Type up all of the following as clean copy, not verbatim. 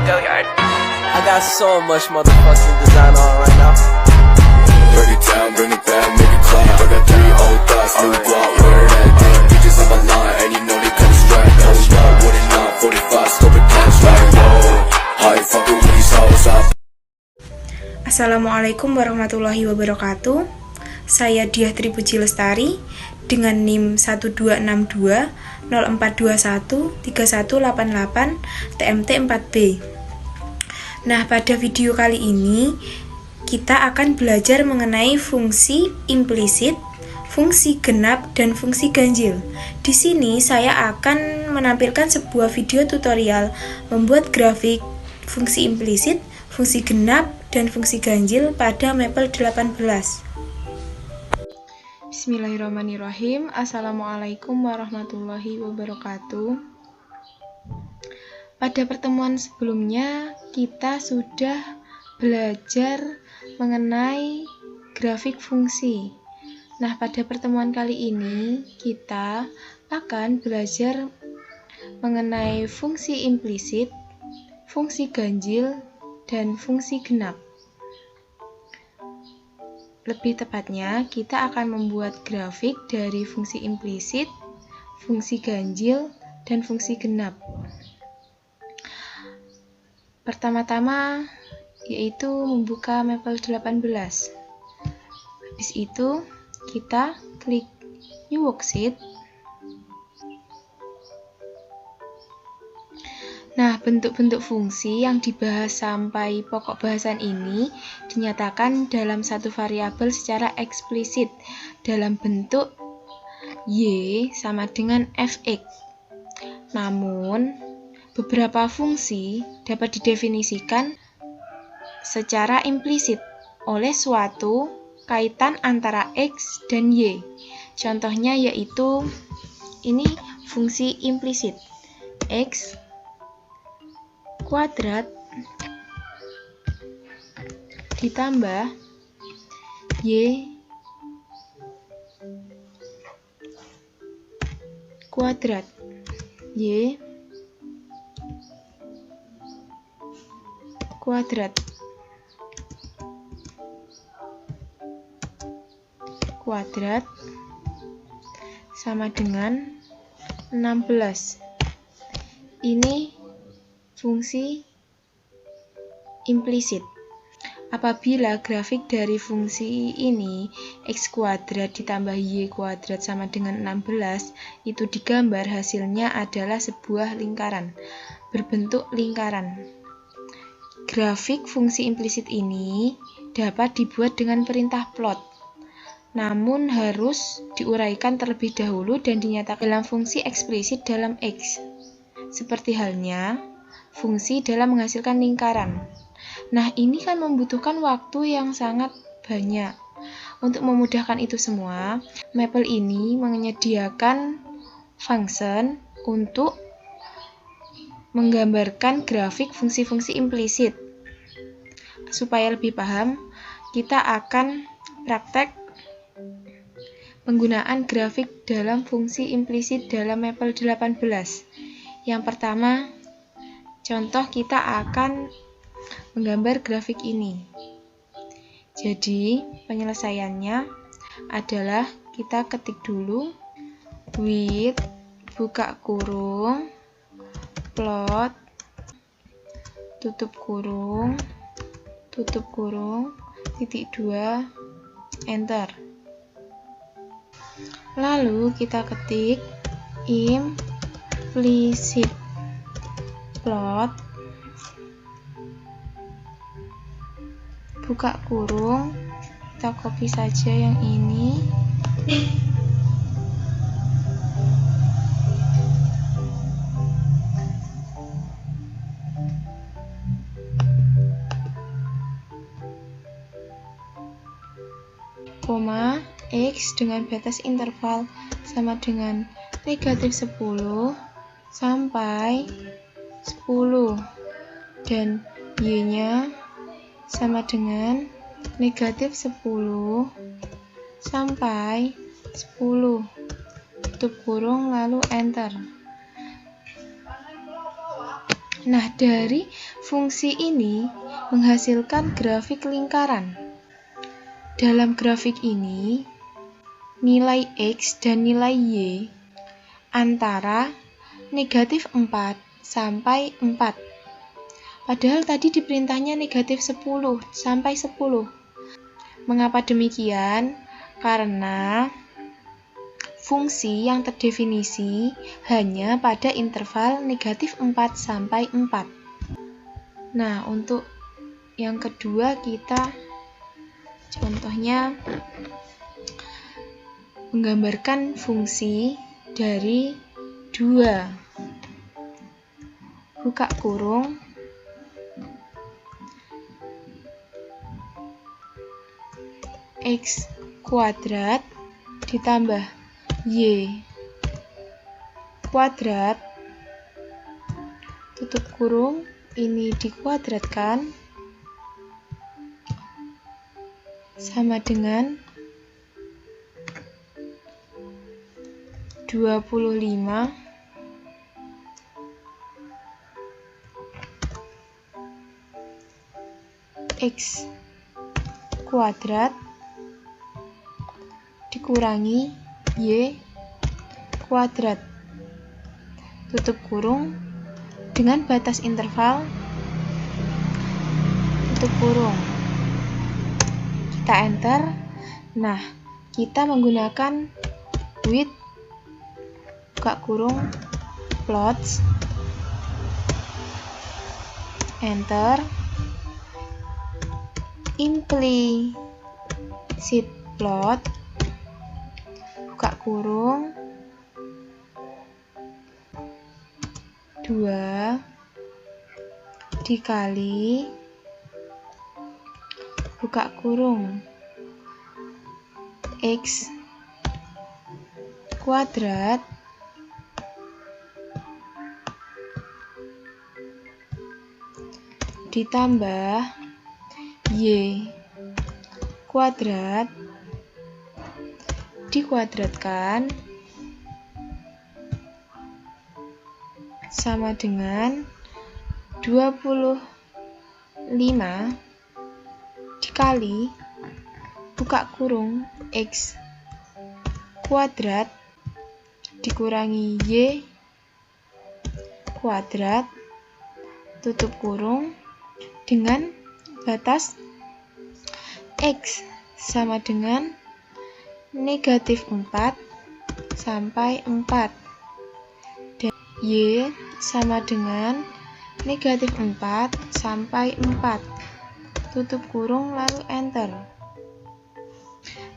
Go yard. I got so much motherfucking design on right now. Break it down, bring it back, make it clap. I got 3 old thoughts, new block, where that damn bitches on my line, and you know they come straight. Hold up, what it not, 45, scope it cash like whoa. How you fucking with these hoes up? Assalamualaikum warahmatullahi wabarakatuh. Saya Diah Tripuji Lestari dengan NIM 1262 0421 3188 TMT 4B. Nah, pada video kali ini kita akan belajar mengenai fungsi implisit, fungsi genap, dan fungsi ganjil. Di sini saya akan menampilkan sebuah video tutorial membuat grafik fungsi implisit, fungsi genap, dan fungsi ganjil pada Maple 18. Bismillahirrahmanirrahim. Assalamualaikum warahmatullahi wabarakatuh. Pada pertemuan sebelumnya kita sudah belajar mengenai grafik fungsi. Nah, pada pertemuan kali ini kita akan belajar mengenai fungsi implisit, fungsi ganjil, dan fungsi genap. Lebih tepatnya, kita akan membuat grafik dari fungsi implisit, fungsi ganjil, dan fungsi genap. Pertama-tama yaitu membuka Maple 18. Habis itu kita klik New Worksheet. Nah, bentuk-bentuk fungsi yang dibahas sampai pokok bahasan ini dinyatakan dalam satu variabel secara eksplisit dalam bentuk Y sama dengan Fx. Namun, beberapa fungsi dapat didefinisikan secara implisit oleh suatu kaitan antara X dan Y. Contohnya yaitu ini fungsi implisit. X kuadrat ditambah Y kuadrat. Y kuadrat sama dengan 16. Ini fungsi implisit. Apabila grafik dari fungsi ini X kuadrat ditambah Y kuadrat sama dengan 16 itu digambar, hasilnya adalah sebuah lingkaran berbentuk lingkaran. Grafik fungsi implisit ini dapat dibuat dengan perintah plot, namun harus diuraikan terlebih dahulu dan dinyatakan dalam fungsi eksplisit dalam X, seperti halnya fungsi dalam menghasilkan lingkaran. Nah, ini kan membutuhkan waktu yang sangat banyak. Untuk memudahkan itu semua, Maple ini menyediakan function untuk menggambarkan grafik fungsi-fungsi implisit. Supaya lebih paham, kita akan praktek penggunaan grafik dalam fungsi implisit dalam Maple 18. Yang pertama, contoh kita akan menggambar grafik ini. Jadi, penyelesaiannya adalah kita ketik dulu with buka kurung plot tutup kurung titik 2 enter. Lalu kita ketik implicit plot buka kurung, kita copy saja yang ini. Koma X dengan batas interval sama dengan negatif 10 sampai 10 dan Y nya sama dengan negatif 10 sampai 10 tutup kurung lalu enter. Nah, dari fungsi ini menghasilkan grafik lingkaran. Dalam grafik ini, nilai X dan nilai Y antara negatif 4 sampai 4. Padahal tadi diperintahnya negatif 10 sampai 10. Mengapa demikian? Karena fungsi yang terdefinisi hanya pada interval negatif 4 sampai 4. Nah, untuk yang kedua kita contohnya menggambarkan fungsi dari 2. Buka kurung X kuadrat ditambah Y kuadrat, tutup kurung, ini dikuadratkan sama dengan 25 X kuadrat dikurangi Y kuadrat, tutup kurung, dengan batas interval tutup kurung, kita enter. Nah, kita menggunakan with buka kurung plots, enter, implicit plot buka kurung 2 dikali buka kurung X kuadrat ditambah Y kuadrat dikuadratkan sama dengan 25 dikali buka kurung X kuadrat dikurangi Y kuadrat, tutup kurung, dengan batas X sama dengan negatif 4 sampai 4 dan Y sama dengan negatif 4 sampai 4, tutup kurung lalu enter.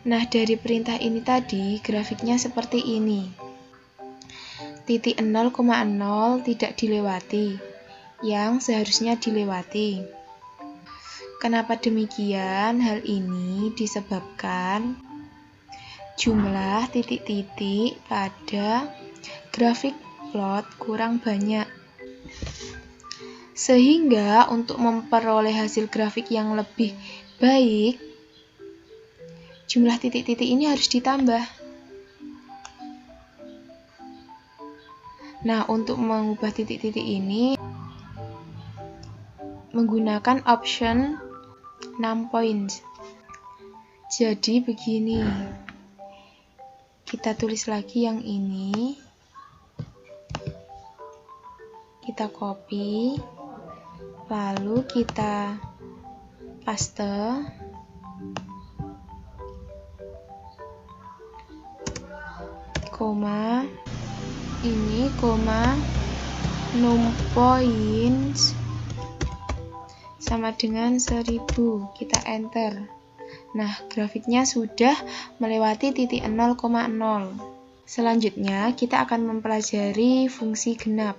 Nah, dari perintah ini tadi grafiknya seperti ini. Titik 0,0 tidak dilewati, yang seharusnya dilewati. Kenapa demikian? Hal ini disebabkan jumlah titik-titik pada grafik plot kurang banyak. Sehingga untuk memperoleh hasil grafik yang lebih baik, jumlah titik-titik ini harus ditambah. Nah, untuk mengubah titik-titik ini menggunakan option 6 points. Jadi begini. Kita tulis lagi yang ini. Kita copy. Lalu kita paste. Koma. Ini koma 6 points sama dengan 1000. Kita enter. Nah, grafiknya sudah melewati titik 0,0. Selanjutnya kita akan mempelajari fungsi genap.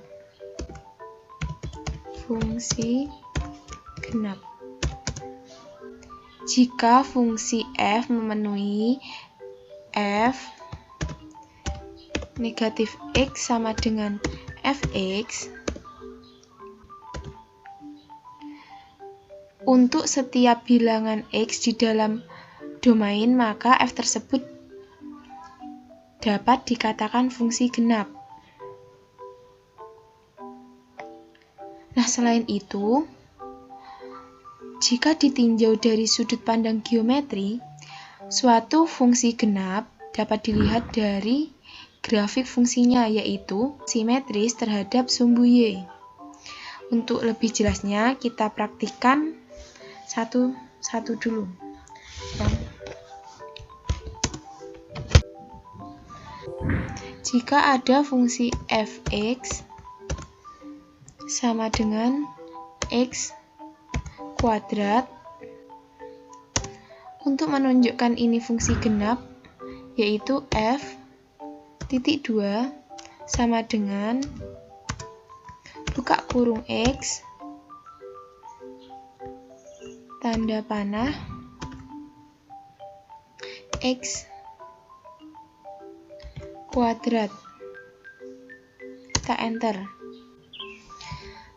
Fungsi genap. Jika fungsi f memenuhi f negatif x sama dengan fx, untuk setiap bilangan x di dalam domain, maka f tersebut dapat dikatakan fungsi genap. Nah, selain itu, jika ditinjau dari sudut pandang geometri, suatu fungsi genap dapat dilihat dari grafik fungsinya, yaitu simetris terhadap sumbu Y. Untuk lebih jelasnya, kita praktikkan satu-satu dulu. Jika ada fungsi fx sama dengan x kuadrat, untuk menunjukkan ini fungsi genap, yaitu f titik 2 sama dengan buka kurung x tanda panah x kuadrat. Kita enter.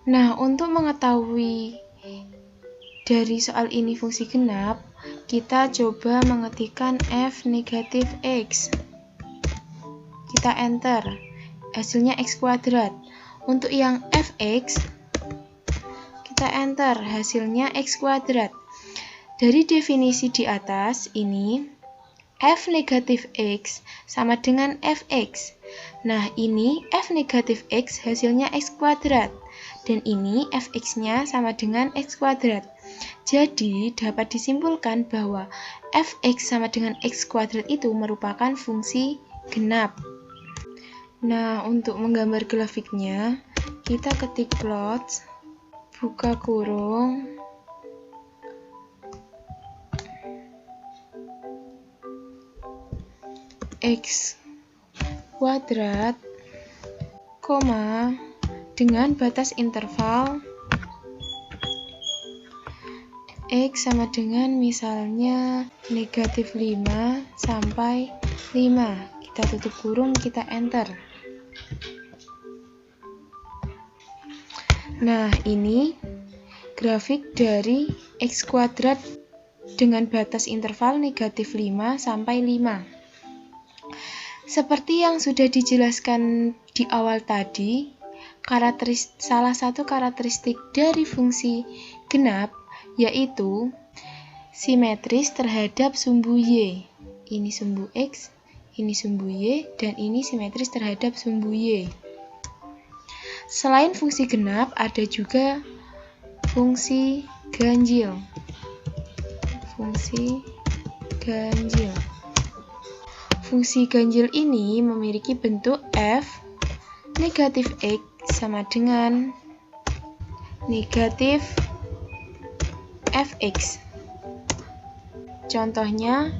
Nah, untuk mengetahui dari soal ini fungsi genap, kita coba mengetikkan f negatif x. Kita enter. Hasilnya x kuadrat. Untuk yang fx, kita enter. Hasilnya x kuadrat. Dari definisi di atas ini, f negatif x sama dengan fx. Nah, ini f negatif x hasilnya x kuadrat. Dan ini fx-nya sama dengan x kuadrat. Jadi, dapat disimpulkan bahwa fx sama dengan x kuadrat itu merupakan fungsi genap. Nah, untuk menggambar grafiknya, kita ketik plot, buka kurung, x kuadrat, koma, dengan batas interval x sama dengan misalnya negatif 5 sampai 5. Kita tutup kurung, kita enter. Nah, ini grafik dari x kuadrat dengan batas interval negatif 5 sampai 5. Seperti yang sudah dijelaskan di awal tadi, salah satu karakteristik dari fungsi genap yaitu simetris terhadap sumbu Y. Ini sumbu X, ini sumbu Y, dan ini simetris terhadap sumbu Y. Selain fungsi genap, ada juga fungsi ganjil. Fungsi ganjil. Fungsi ganjil ini memiliki bentuk f negatif x sama dengan negatif fx. Contohnya,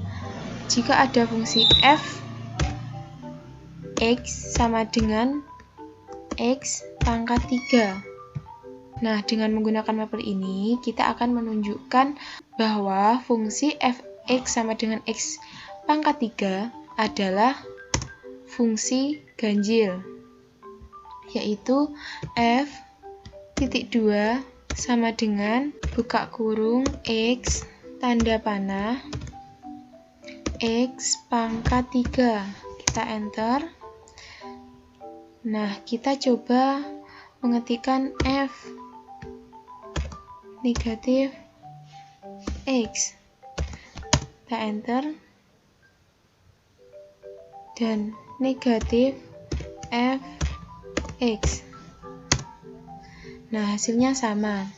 jika ada fungsi f x sama dengan x pangkat 3. Nah, dengan menggunakan mapel ini, kita akan menunjukkan bahwa fungsi fx sama dengan x pangkat 3 adalah fungsi ganjil, yaitu f titik 2 sama dengan buka kurung x tanda panah x pangkat 3. Kita enter. Nah, kita coba mengetikkan f negatif x. Kita enter. Dan negatif fx. Nah, hasilnya sama.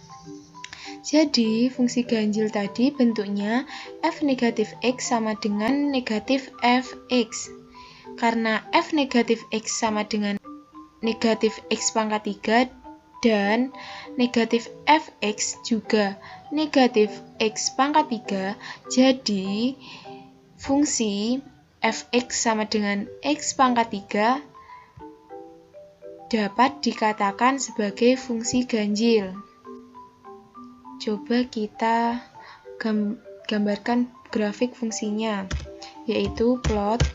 Jadi, fungsi ganjil tadi bentuknya f negatif x sama dengan negatif fx. Karena f negatif x sama dengan negatif x pangkat 3 dan negatif fx juga negatif x pangkat 3, jadi fungsi fx sama dengan x pangkat 3 dapat dikatakan sebagai fungsi ganjil. Coba kita gambarkan grafik fungsinya, yaitu plot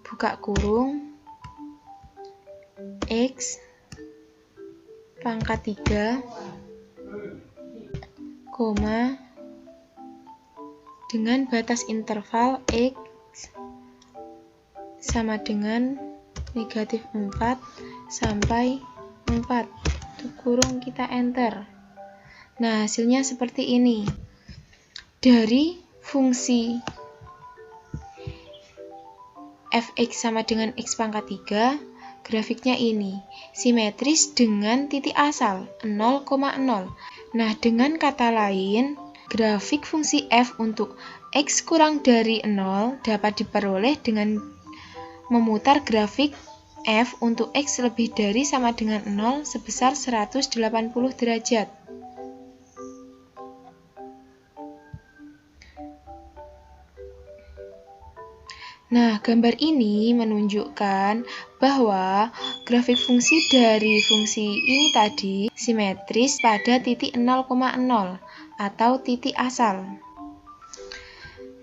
buka kurung x pangkat 3, koma, dengan batas interval x sama dengan negatif 4 sampai 4. Kurung kita enter. Nah, hasilnya seperti ini. Dari fungsi fx sama dengan x pangkat 3, grafiknya ini, simetris dengan titik asal, 0,0. Nah, dengan kata lain, grafik fungsi f untuk x kurang dari 0 dapat diperoleh dengan memutar grafik f untuk x lebih dari sama dengan 0 sebesar 180 derajat. Nah, gambar ini menunjukkan bahwa grafik fungsi dari fungsi ini tadi simetris pada titik 0,0 atau titik asal.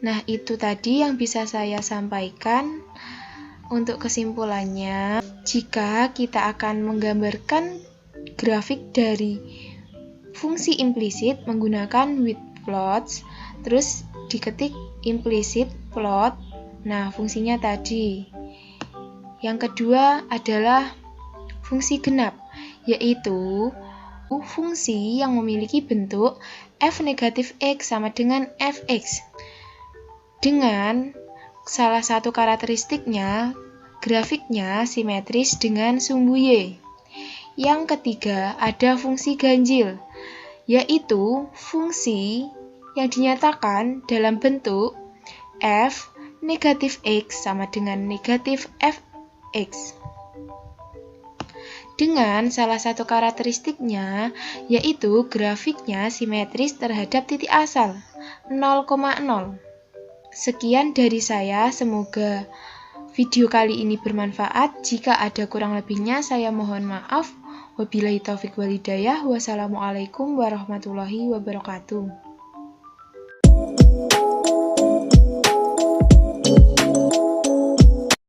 Nah, itu tadi yang bisa saya sampaikan. Untuk kesimpulannya, jika kita akan menggambarkan grafik dari fungsi implisit menggunakan with plots, terus diketik implicit plot. Nah, fungsinya tadi. Yang kedua adalah fungsi genap, yaitu fungsi yang memiliki bentuk f negatif x sama dengan fx. Dengan salah satu karakteristiknya, grafiknya simetris dengan sumbu y. Yang ketiga ada fungsi ganjil, yaitu fungsi yang dinyatakan dalam bentuk f negatif x sama dengan negatif fx. Dengan salah satu karakteristiknya, yaitu grafiknya simetris terhadap titik asal, 0,0. Sekian dari saya, semoga video kali ini bermanfaat. Jika ada kurang lebihnya, saya mohon maaf. Wabillahi taufik wal hidayah. Wassalamualaikum warahmatullahi wabarakatuh.